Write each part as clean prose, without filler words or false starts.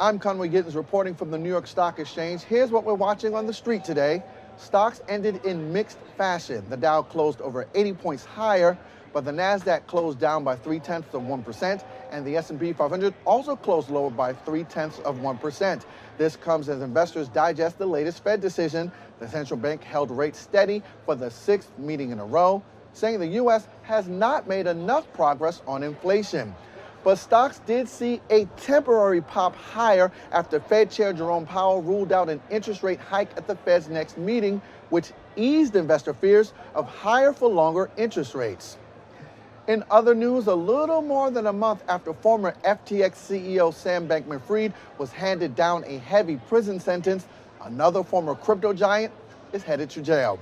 I'm Conway Gittens reporting from the New York Stock Exchange. Here's what we're watching on the street today. Stocks ended in mixed fashion. The Dow closed over 80 points higher, but the Nasdaq closed down by 0.3%, and the S&P 500 also closed lower by 0.3%. This comes as investors digest the latest Fed decision. The central bank held rates steady for the sixth meeting in a row, saying the U.S. has not made enough progress on inflation. But stocks did see a temporary pop higher after Fed Chair Jerome Powell ruled out an interest rate hike at the Fed's next meeting, which eased investor fears of higher for longer interest rates. In other news, a little more than a month after former FTX CEO Sam Bankman-Fried was handed down a heavy prison sentence, another former crypto giant is headed to jail.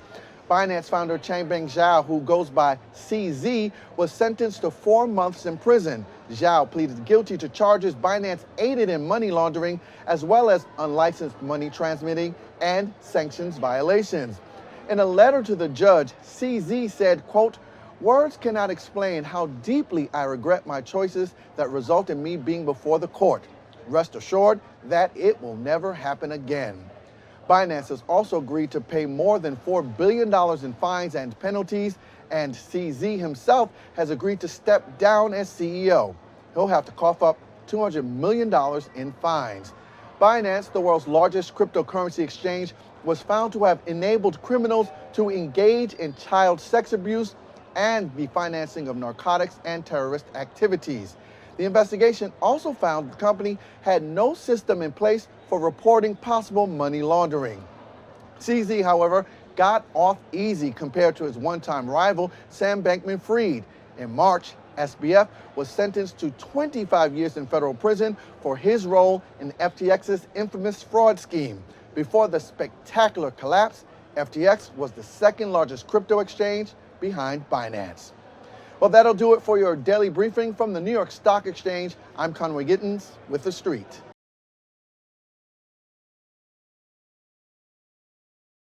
Binance founder Changpeng Zhao, who goes by CZ, was sentenced to 4 months in prison. Zhao pleaded guilty to charges Binance aided in money laundering, as well as unlicensed money transmitting and sanctions violations. In a letter to the judge, CZ said, quote, "Words cannot explain how deeply I regret my choices that result in me being before the court. Rest assured that it will never happen again." Binance has also agreed to pay more than $4 billion in fines and penalties, and CZ himself has agreed to step down as CEO. He'll have to cough up $200 million in fines. Binance, the world's largest cryptocurrency exchange, was found to have enabled criminals to engage in child sex abuse and the financing of narcotics and terrorist activities. The investigation also found the company had no system in place for reporting possible money laundering. CZ, however, got off easy compared to his one-time rival, Sam Bankman-Fried. In March, SBF was sentenced to 25 years in federal prison for his role in FTX's infamous fraud scheme. Before the spectacular collapse, FTX was the second largest crypto exchange behind Binance. Well, that'll do it for your daily briefing from the New York Stock Exchange. I'm Conway Gittens with TheStreet.